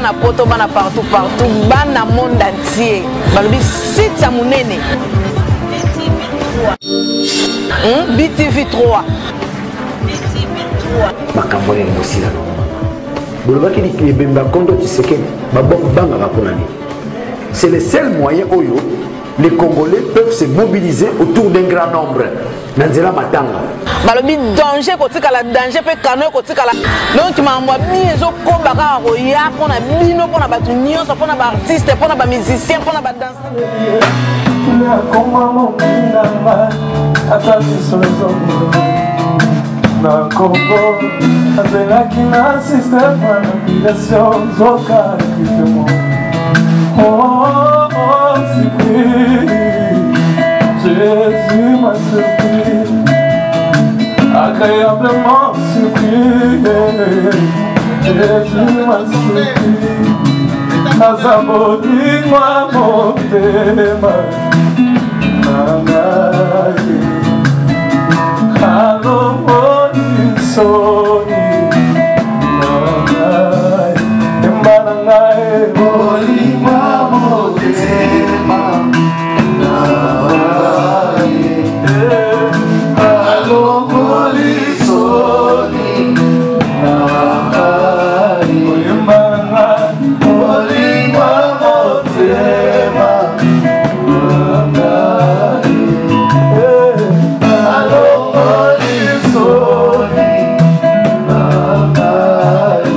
bana poto bana partout bana monde entier balobi site ya munene BTV 3 makambo ni mosila no bolobaki ni bemba kondo Tshisekedi babanga bakonani. C'est le seul moyen où les Congolais peuvent se mobiliser autour d'un grand nombre. Nanzela matanga. Balobi danger kotikala danger pe kano kotikala. Donc tu m'envoies bien zo kombaka roya pona bino pona batu nyonso pona ba artiste pona ba musicien pona ba danseur. Na Congo, azela qui na système d'application zoka kitemo. Oh, surpris, Jésus m'a surpris, agréablement surpris, Jésus m'a surpris, azabodi moi mon tema, nanaye, alomoni soni, nanaye, embananaye, oli moi mon tema, nanaye, alomoni soni, nanaye, embananaye, oli moi mon tema, nanaye, alomoni soni, nanaye.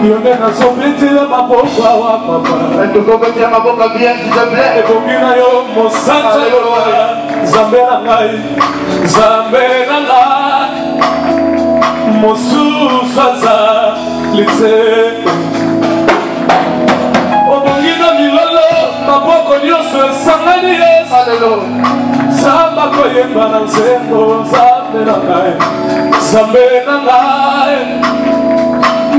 Yonde na sombiti la maboka wa papa. Tu peux mettre ma boca bien, s'il te plaît. Et kokina yo mosanta yo Zambe na ngai, Zambe na ngai. Mosusaza lise. Obongina milolo, maboko nyonso esangani Yesu. Alléluia. Samba koyemba na nzembo, Zambe na ngai, Zambe na ngai.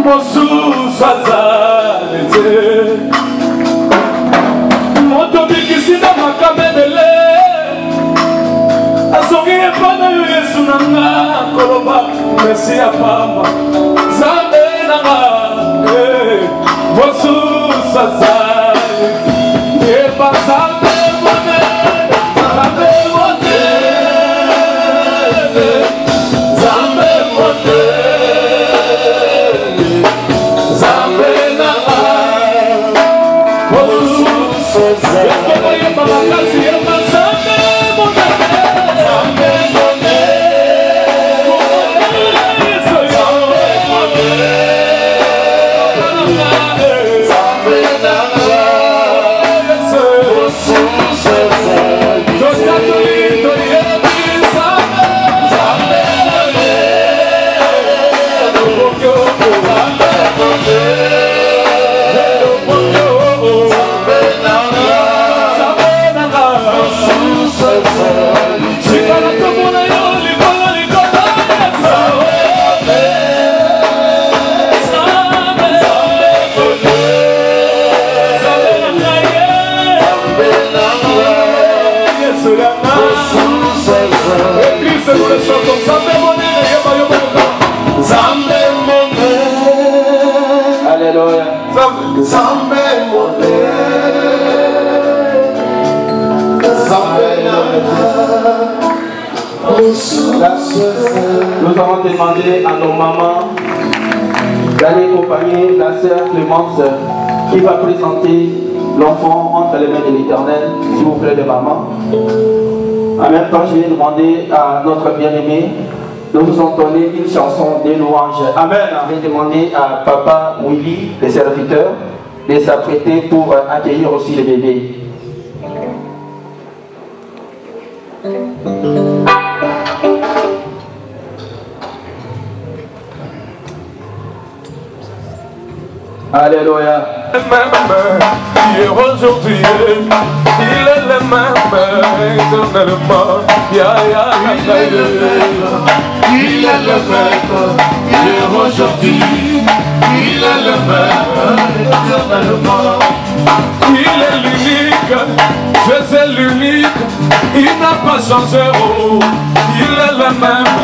Mosusaza lise. Moto bikisina makamebele. Asongi epana yo Yesu nanga koloba merci ya pamba Zambe nanga mosusaza eba Zambe mone Zambe mone Zambe mone Zambe nanga mosusaza eba makasi eba Zambe mone Alléluia. Zambe mone. Nous avons demandé à nos mamans d'aller accompagner la sœur Clémence qui va présenter l'enfant entre les mains de l'Éternel, s'il vous plaît, les mamans. En même temps, je vais demander à notre bien-aimé de nous entonner une chanson de louange. Amen. Je vais demander à Papa Willy, le serviteur, de s'apprêter pour accueillir aussi les bébés. Alléluia. Hier aujourd'hui, il est le même éternellement. Il est le même. Hier aujourd'hui, il est le même éternellement. Il est l'unique, je suis l'unique. Il n'a pas changé. Oh, il est le même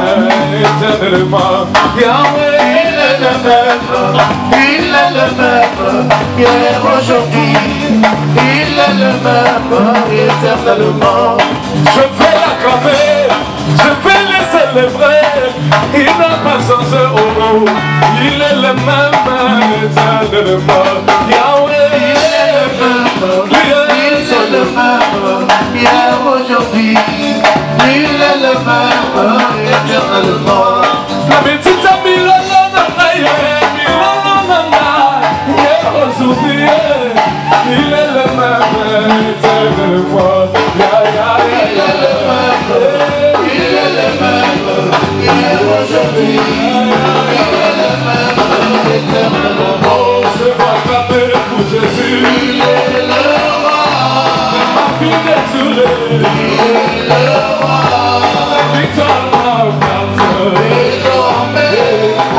éternellement. Yahweh, il est le même. Il est le même, hier, aujourd'hui, il est le même, éternellement. Je vais l'acclamer, je vais le célébrer, il n'a pas changé, oh, il est le même, éternellement. Yahweh, il est le même, il est le même, hier, aujourd'hui, il est le même, éternellement. La petite amie, aujourd'hui, il est le même éternellement. Il est le même, il est le même. Aujourd'hui, il est le même éternellement. Je vais acclamer pour Jésus. Il est le roi. Ma fille désolée. Il est le roi. La victoire m'a désormais,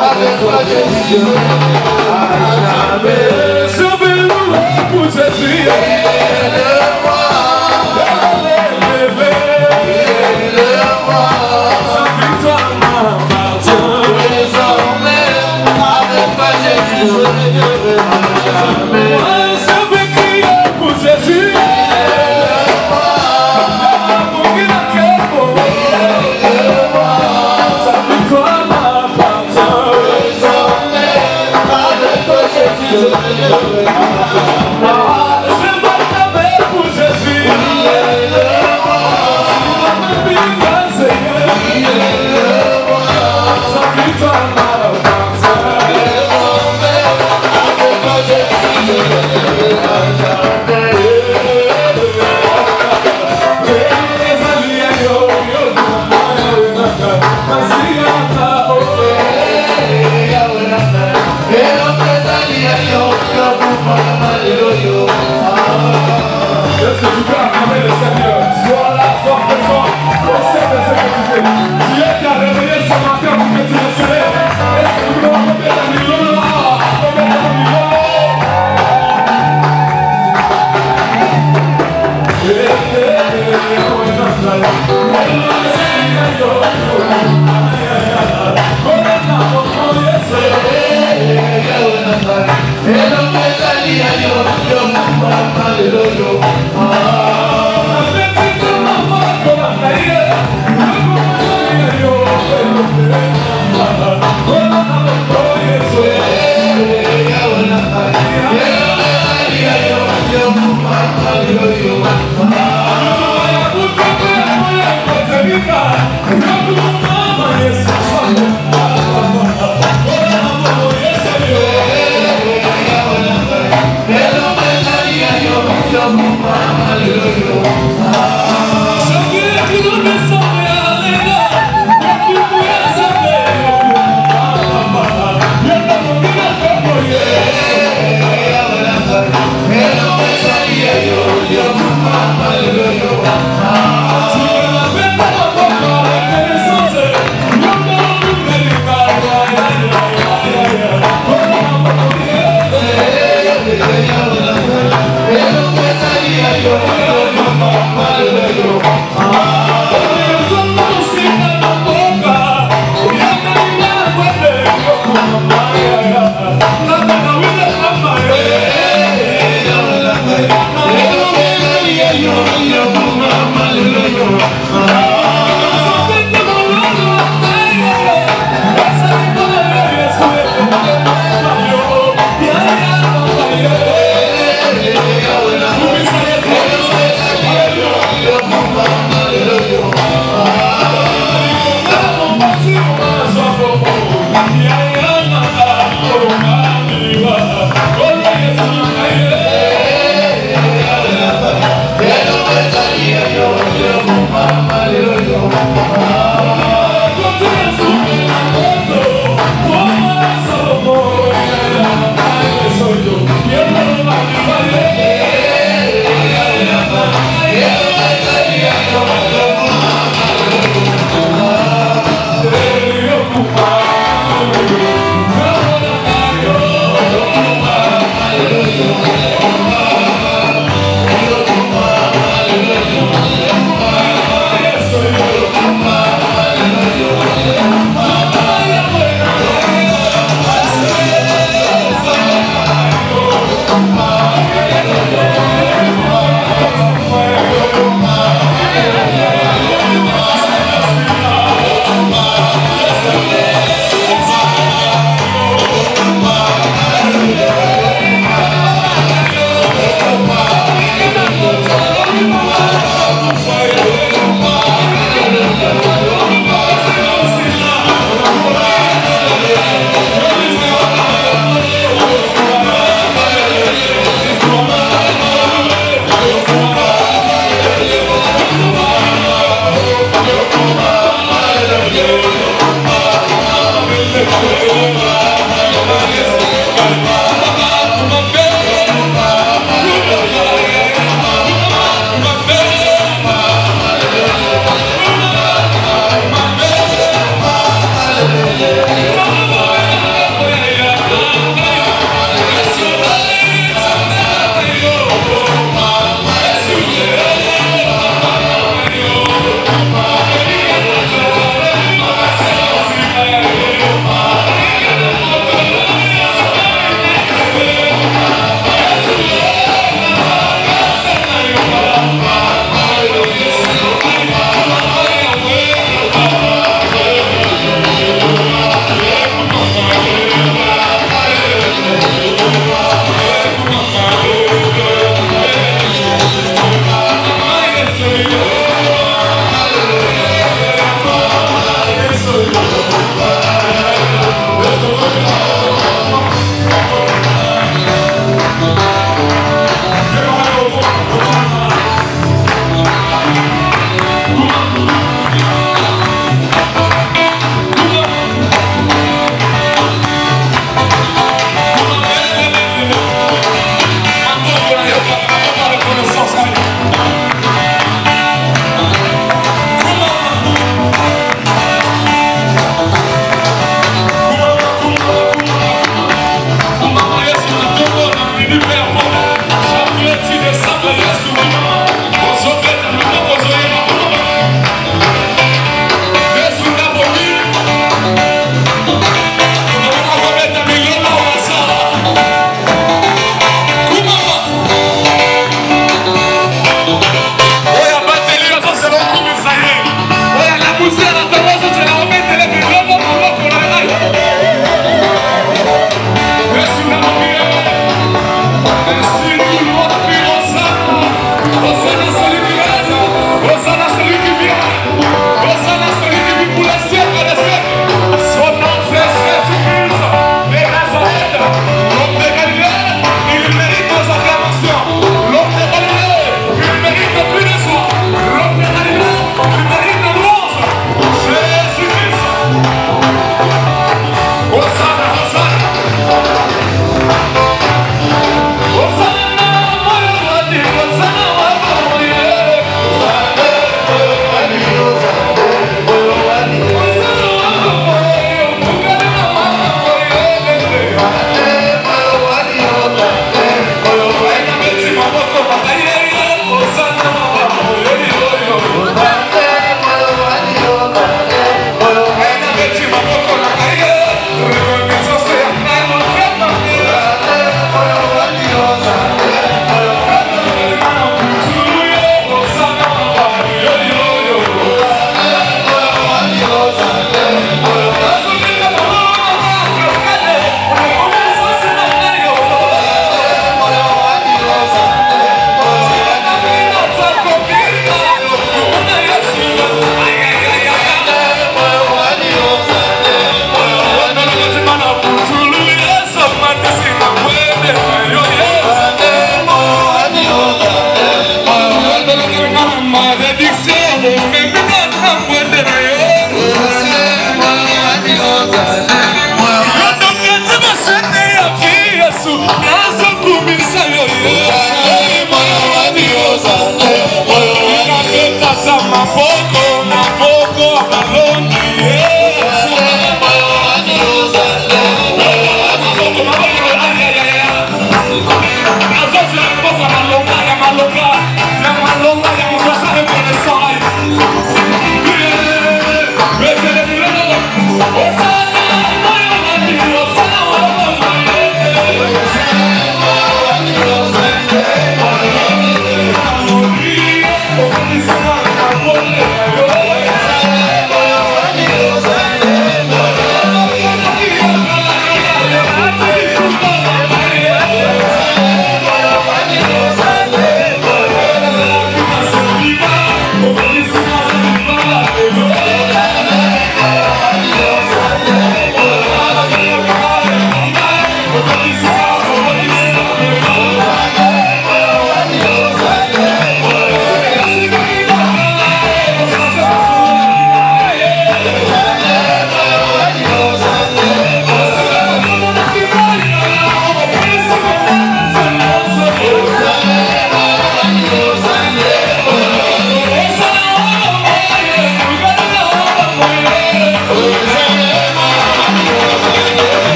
avec toi Jésus. Pour Jésus, il est le roi, il est le roi, sa victoire m'appartient. Désormais, avec toi Jésus, moi je vais crier pour Jésus, il est le roi, pour qu'il a qu'un mot, il est le roi, sa victoire m'appartient. Désormais, avec toi Jésus,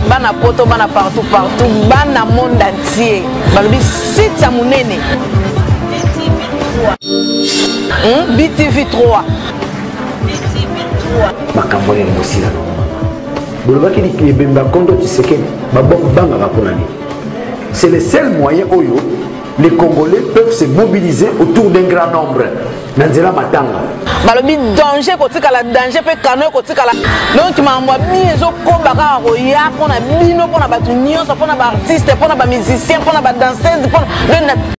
Bana poto, bana partout, bana monde entier. Balobi site ya munene. BTV 3. Makambone ni mosila no. Bolobaki ni bemba kondo Tshisekedi, banga bakonani. C'est le seul moyen oyo les Congolais peuvent se mobiliser autour d'un grand nombre. Nanzela matanga. Balobi danger kotikala danger pe kano kotikala. Donc mamwa biezo kombaka roya pona bino pona batu nyonso pona ba artiste pona ba musicien pona ba danseuse pona